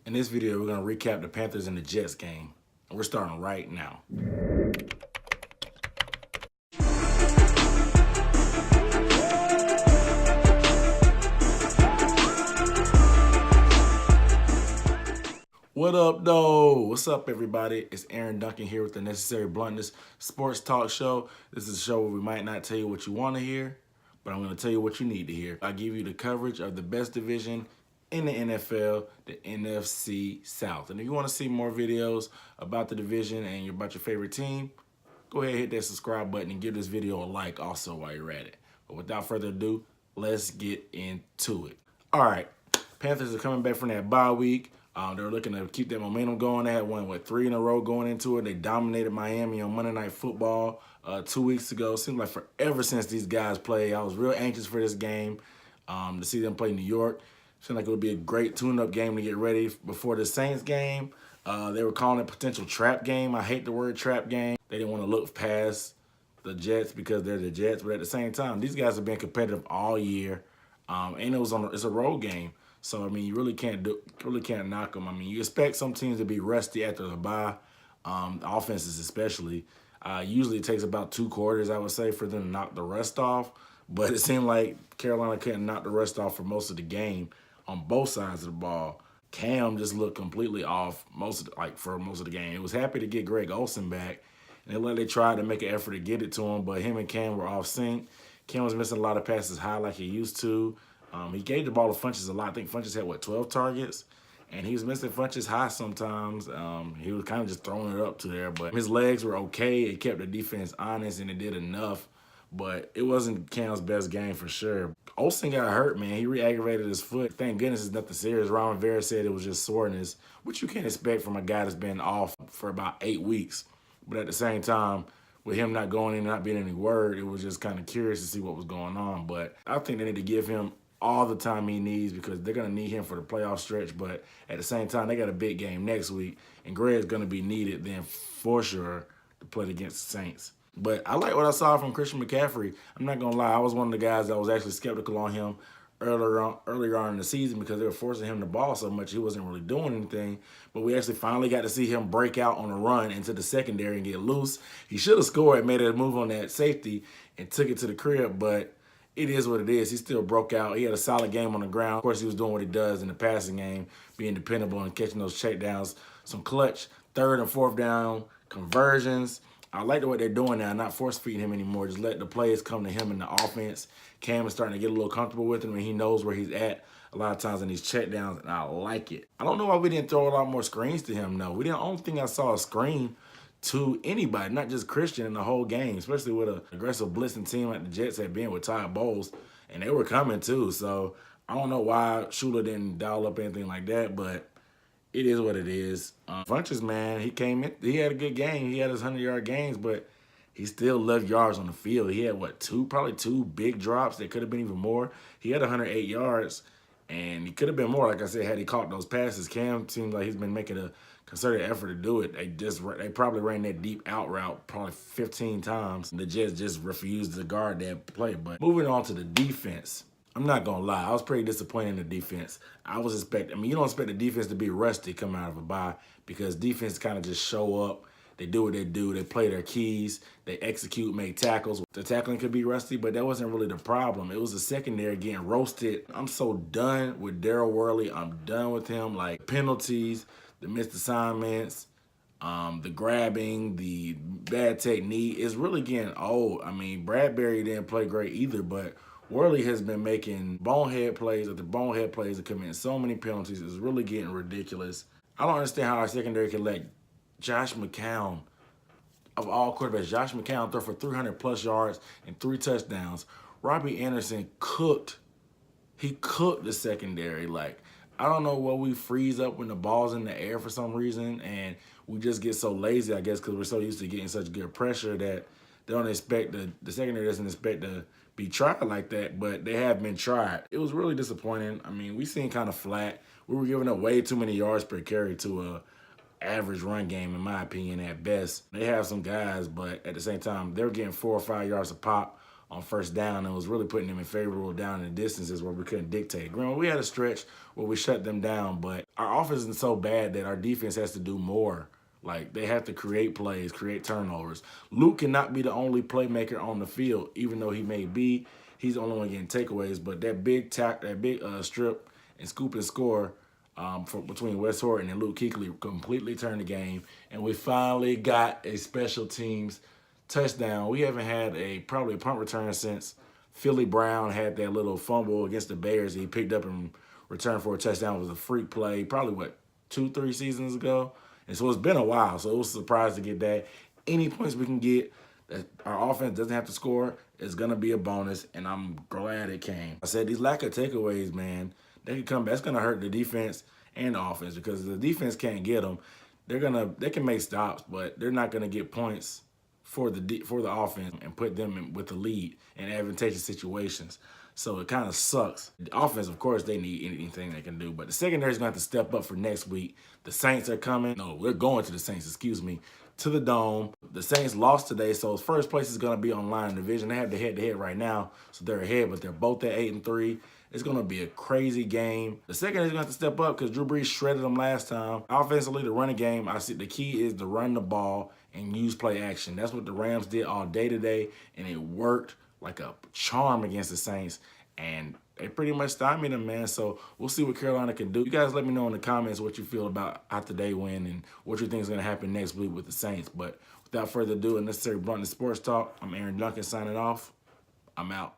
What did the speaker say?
In this video, we're going to recap the Panthers and the Jets game. And we're starting right now. What up, though? What's up, everybody? It's Aaron Duncan here with the Necessary Bluntness Sports Talk Show. This is a show where we might not tell you what you want to hear, but I'm going to tell you what you need to hear. I give you the coverage of the best division in the NFL, the NFC South. And if you want to see more videos about the division and about your favorite team, go ahead and hit that subscribe button and give this video a like also while you're at it. But without further ado, let's get into it. All right, Panthers are coming back from that bye week. They're looking to keep that momentum going. They had won, 3 in a row going into it. They dominated Miami on Monday Night Football 2 weeks ago. Seemed like forever since these guys played. I was real anxious for this game to see them play New York. Seemed like it would be a great tune-up game to get ready before the Saints game. They were calling it a potential trap game. I hate the word trap game. They didn't want to look past the Jets because they're the Jets. But at the same time, these guys have been competitive all year. And it's a road game. So, I mean, you really can't knock them. I mean, you expect some teams to be rusty after the bye, offenses especially. Usually it takes about 2 quarters, I would say, for them to knock the rust off. But it seemed like Carolina couldn't knock the rust off for most of the game on both sides of the ball. Cam just looked completely off for most of the game. He was happy to get Greg Olsen back, and they tried to make an effort to get it to him, but him and Cam were off sync. Cam was missing a lot of passes high like he used to. He gave the ball to Funchess a lot. I think Funchess had, 12 targets? And he was missing Funchess high sometimes. He was kind of just throwing it up to there. But his legs were okay. It kept the defense honest, and it did enough. But it wasn't Cam's best game for sure. Olsen got hurt, man. He re-aggravated his foot. Thank goodness it's nothing serious. Ron Rivera said it was just soreness, which you can't expect from a guy that's been off for about 8 weeks. But at the same time, with him not going in and not being any word, it was just kind of curious to see what was going on. But I think they need to give him all the time he needs because they're going to need him for the playoff stretch. But at the same time, they got a big game next week, and Greg's going to be needed then for sure to play against the Saints. But I like what I saw from Christian McCaffrey. I'm not going to lie. I was one of the guys that was actually skeptical on him earlier on in the season because they were forcing him the ball so much he wasn't really doing anything. But we actually finally got to see him break out on a run into the secondary and get loose. He should have scored, made a move on that safety, and took it to the crib, but it is what it is. He still broke out. He had a solid game on the ground. Of course, he was doing what he does in the passing game, being dependable and catching those checkdowns. Some clutch 3rd and 4th down conversions. I like the way they're doing now, not force-feeding him anymore. Just let the plays come to him in the offense. Cam is starting to get a little comfortable with him, and he knows where he's at a lot of times in these checkdowns, and I like it. I don't know why we didn't throw a lot more screens to him, though. I don't think I saw a screen to anybody, not just Christian, in the whole game, especially with an aggressive blitzing team like the Jets had been with Todd Bowles, and they were coming too. So I don't know why Shula didn't dial up anything like that, but it is what it is. Funchess, man, he came in, he had a good game. He had his 100-yard games, but he still left yards on the field. He had, probably two big drops. That could have been even more. He had 108 yards, and he could have been more, like I said, had he caught those passes. Cam seems like he's been making a concerted effort to do it. They probably ran that deep out route probably 15 times. The Jets just refused to guard that play. But moving on to the defense, I'm not going to lie. I was pretty disappointed in the defense. You don't expect the defense to be rusty coming out of a bye because defense kind of just show up. They do what they do. They play their keys. They execute, make tackles. The tackling could be rusty, but that wasn't really the problem. It was the secondary getting roasted. I'm so done with Daryl Worley. I'm done with him. Like, penalties, the missed assignments, the grabbing, the bad technique is really getting old. I mean, Bradbury didn't play great either, but Worley has been making bonehead plays after bonehead plays and committing so many penalties. It's really getting ridiculous. I don't understand how our secondary can let Josh McCown, of all quarterbacks, Josh McCown throw for 300-plus yards and 3 touchdowns. Robbie Anderson cooked. He cooked the secondary. Like, I don't know what we freeze up when the ball's in the air for some reason, and we just get so lazy, I guess, because we're so used to getting such good pressure that they don't expect the secondary doesn't expect to be tried like that, but they have been tried. It was really disappointing. I mean, we seemed kind of flat. We were giving up way too many yards per carry to a average run game, in my opinion, at best. They have some guys, but at the same time, they're getting 4 or 5 yards a pop on first down and was really putting them in favorable down in the distances where we couldn't dictate. Granted, we had a stretch where we shut them down, but our offense isn't so bad that our defense has to do more. Like, they have to create plays, create turnovers. Luke cannot be the only playmaker on the field, even though he may be. He's the only one getting takeaways, but that big strip and scoop and score between Wes Horton and Luke Kuechly completely turned the game, and we finally got a special teams touchdown. We haven't had probably a punt return since Philly Brown had that little fumble against the Bears. He picked up and returned for a touchdown. It was a freak play, probably 2-3 seasons ago. And so it's been a while. So it was a surprise to get that. Any points we can get that our offense doesn't have to score is gonna be a bonus, and I'm glad it came. I said these lack of takeaways, man, they can come back. That's gonna hurt the defense and the offense because if the defense can't get them, they can make stops, but they're not gonna get points for the offense and put them with the lead in advantageous situations. So it kind of sucks. The offense, of course, they need anything they can do, but the secondary is going to have to step up for next week. The Saints are coming. No, we're going to the Saints, excuse me, to the Dome. The Saints lost today, so first place is going to be on line in the division. They have the head-to-head right now, so they're ahead, but they're both at 8-3. It's going to be a crazy game. The secondary is going to have to step up because Drew Brees shredded them last time. Offensively, the running game, I see the key is to run the ball and use play action. That's what the Rams did all day today, and it worked like a charm against the Saints, and they pretty much stymied them, man. So we'll see what Carolina can do. You guys let me know in the comments what you feel about how today win and what you think is going to happen next week with the Saints. But without further ado, Unnecessary Bluntness Sports Talk, I'm Aaron Duncan signing off. I'm out.